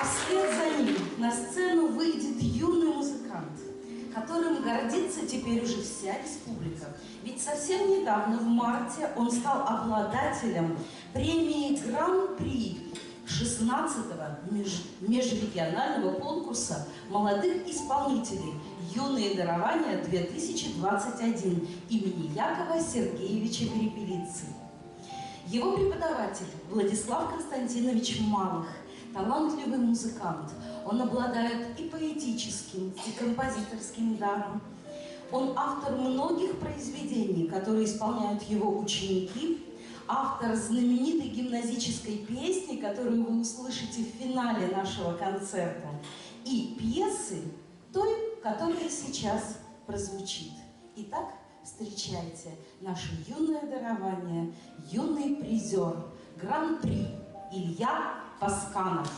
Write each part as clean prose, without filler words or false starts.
А вслед за ним на сцену выйдет юный музыкант, которым гордится теперь уже вся республика. Ведь совсем недавно, в марте, он стал обладателем премии Гран-при 16-го межрегионального конкурса молодых исполнителей «Юные дарования-2021» имени Якова Сергеевича Перепелицы. Его преподаватель Владислав Константинович Малых, талантливый музыкант. Он обладает и поэтическим, и композиторским даром. Он автор многих произведений, которые исполняют его ученики, автор знаменитой гимназической песни, которую вы услышите в финале нашего концерта, и пьесы той, которая сейчас прозвучит. Итак, встречайте наше юное дарование, юный призер, гран-при Илья Пасканов.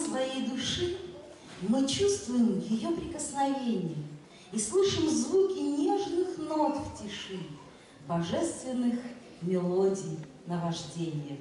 Своей души мы чувствуем ее прикосновение и слышим звуки нежных нот в тиши, божественных мелодий наваждения.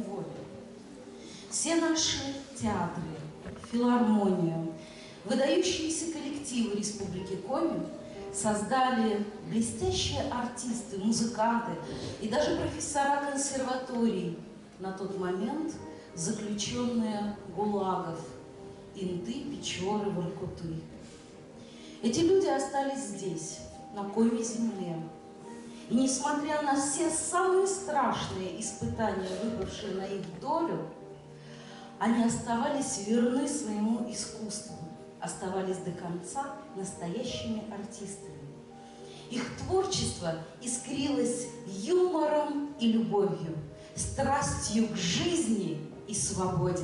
воли. Все наши театры, филармонию, выдающиеся коллективы Республики Коми создали блестящие артисты, музыканты и даже профессора консерваторий, на тот момент заключенные ГУЛАГов Инты, Печоры, Воркуты. Эти люди остались здесь, на Коми земле. И несмотря на все самые страшные испытания, выпавшие на их долю, они оставались верны своему искусству, оставались до конца настоящими артистами. Их творчество искрилось юмором и любовью, страстью к жизни и свободе.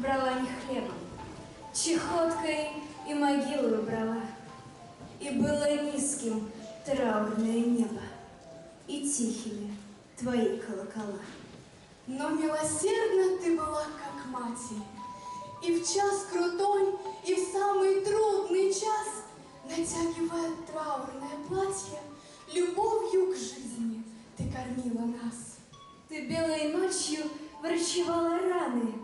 брала не хлебом, чехоткой и могилу брала. И было низким траурное небо, и тихими твои колокола. Но милосердна ты была, как матерь, и в час крутой, и в самый трудный час, натягивая траурное платье, любовью к жизни ты кормила нас. Ты белой ночью врачевала раны,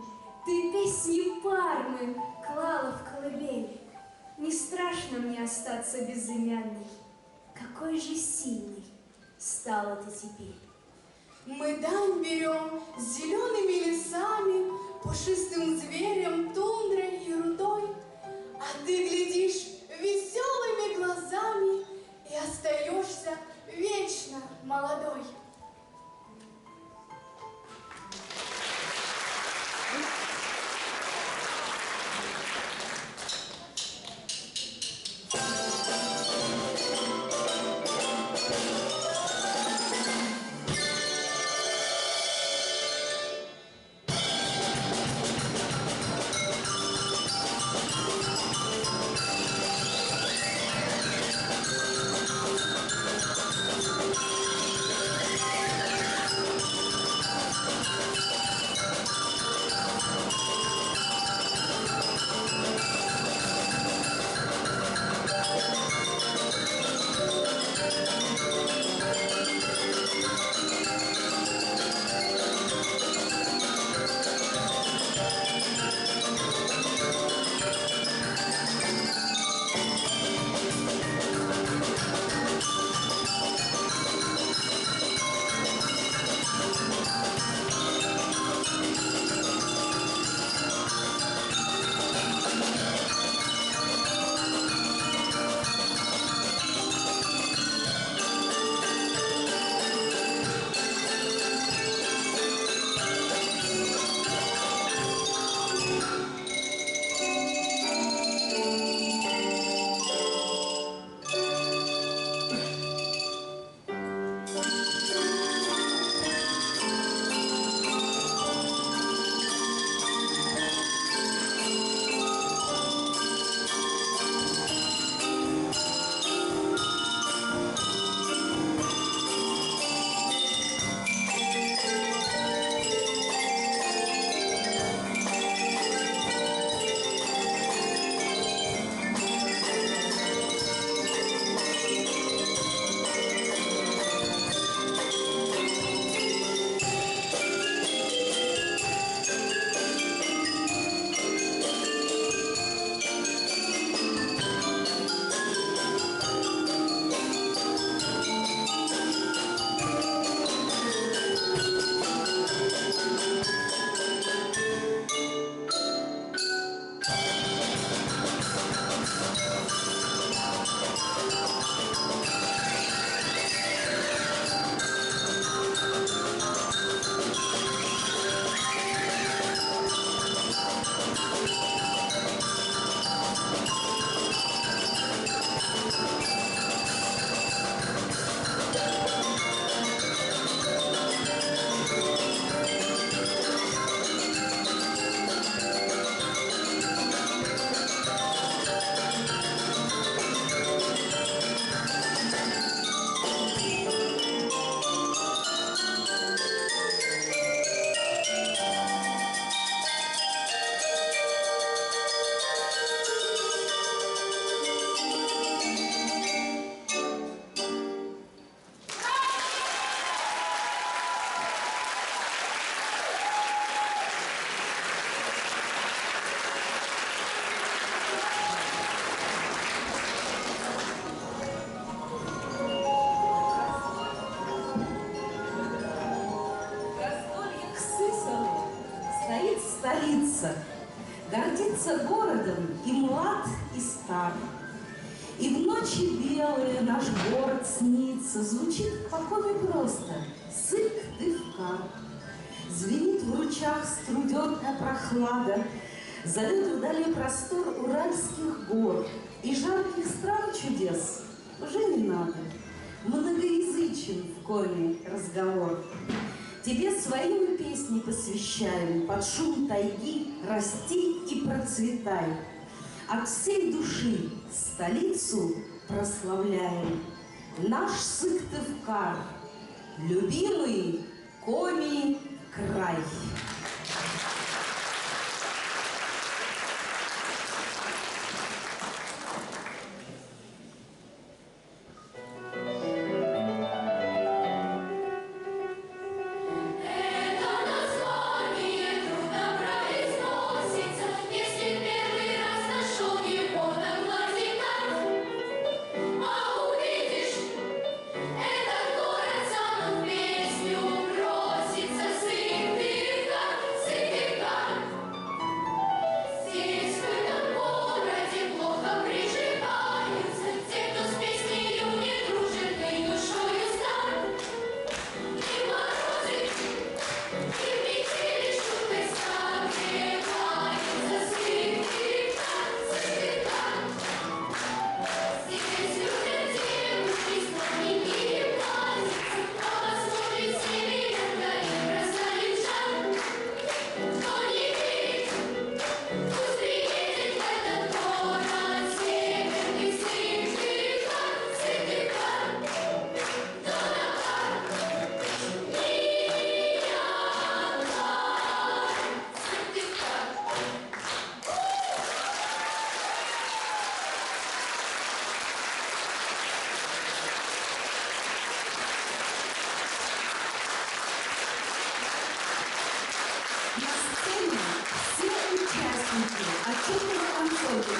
ты песни Пармы клала в колыбель. Не страшно мне остаться безымянной, какой же сильной стала ты теперь. Мы дань берем с зелеными лесами, пушистым зверем, тундрой и рудой, а ты глядишь веселыми глазами и остаешься вечно молодой. Столица, гордится городом и млад, и стар. И в ночи белые наш город снится, звучит покой просто, сык-дывка. Звенит в ручах струденная прохлада, зовет вдали простор уральских гор. И жарких стран чудес уже не надо, многоязычен в коме разговор. тебе свои мы песни посвящаем. Под шум тайги расти и процветай. От всей души столицу прославляем. Наш Сыктывкар, любимый Коми край.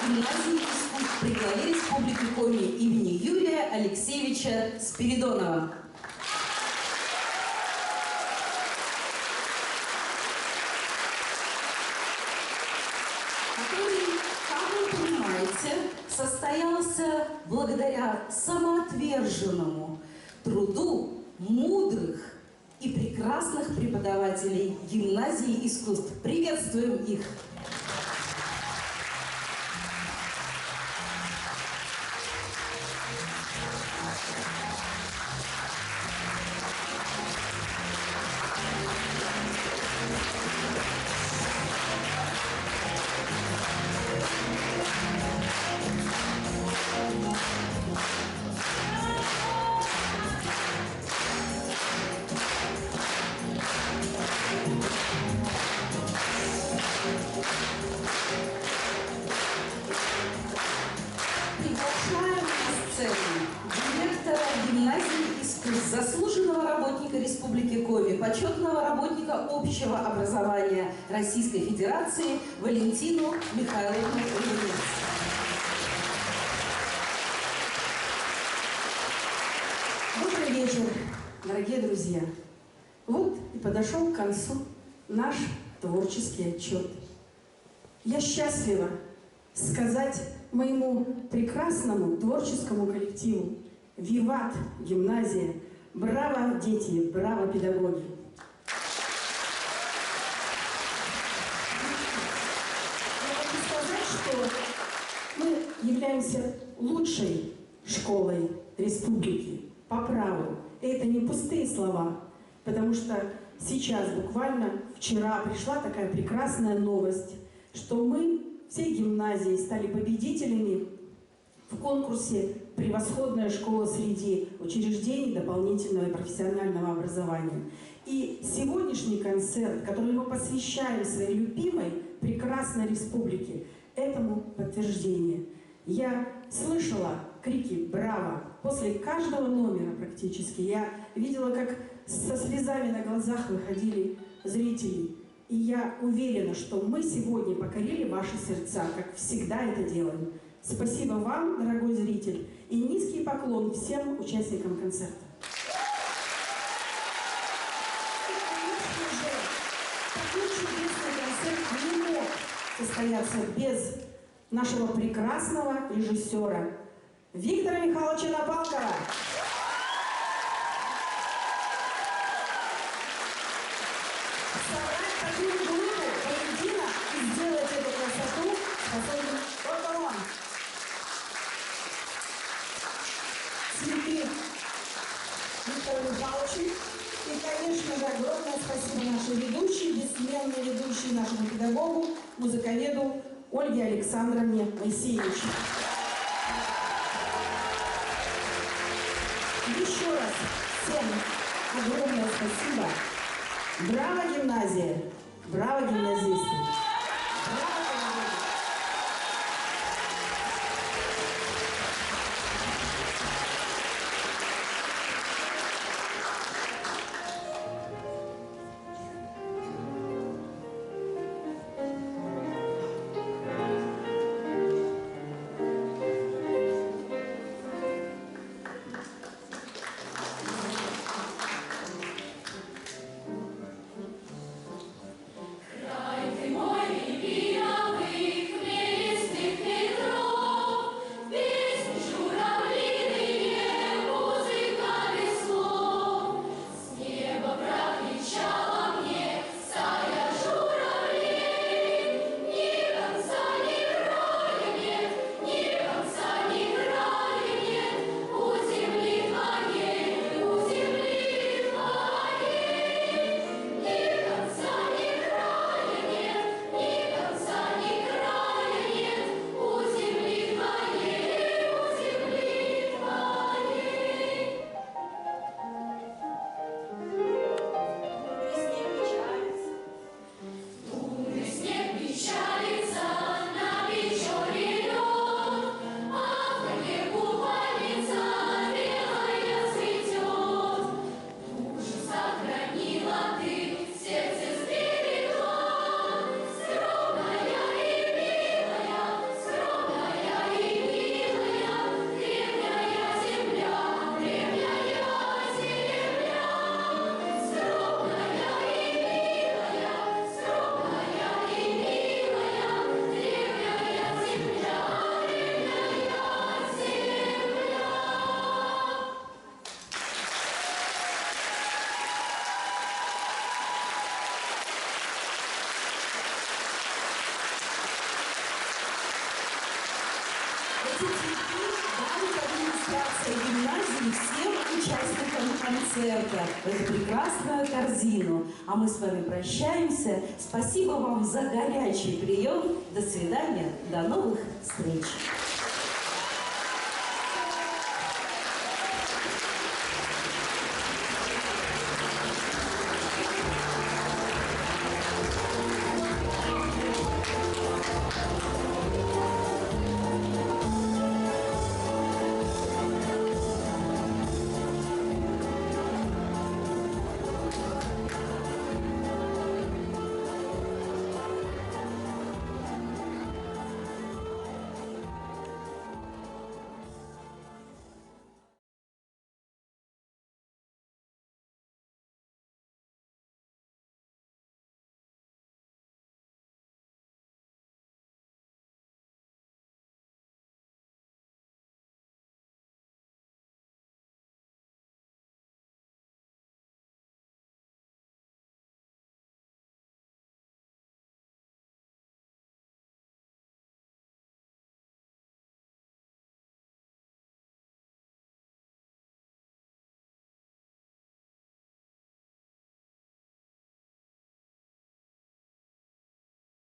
Гимназии искусств при главе Республики Коми имени Юрия Алексеевича Спиридонова. Который, как вы понимаете, состоялся благодаря самоотверженному труду мудрых и прекрасных преподавателей Гимназии искусств. Приветствуем их! Директора Гимназии искусств, заслуженного работника Республики Коми, почетного работника общего образования Российской Федерации Валентину Михайловну Ильинец. Добрый вечер, дорогие друзья. Вот и подошел к концу наш творческий отчет. Я счастлива сказать моему прекрасному творческому коллективу: «Виват, гимназия! Браво, дети! Браво, педагоги!» Я хочу сказать, что мы являемся лучшей школой республики по праву. И это не пустые слова, потому что сейчас, буквально вчера, пришла такая прекрасная новость, что мы всей гимназии стали победителями в конкурсе «Превосходная школа среди учреждений дополнительного и профессионального образования». И сегодняшний концерт, который мы посвящаем своей любимой, прекрасной республике, этому подтверждение. Я слышала крики «Браво!» после каждого номера практически. Я видела, как со слезами на глазах выходили зрители. И я уверена, что мы сегодня покорили ваши сердца, как всегда это делаем. Спасибо вам, дорогой зритель, и низкий поклон всем участникам концерта. Такой чудесный концерт не мог состояться без нашего прекрасного режиссера Виктора Михайловича Напалкова. Цветы Виктору Михайловичу и, конечно же, огромное следующей нашему педагогу, музыковеду Ольге Александровне Моисеевич. Еще раз всем огромное спасибо. Браво, гимназия! Браво, гимназисты! Браво, педагоги! Гимназии всем участникам концерта в эту прекрасную корзину. А мы с вами прощаемся. Спасибо вам за горячий прием. До свидания. До новых встреч.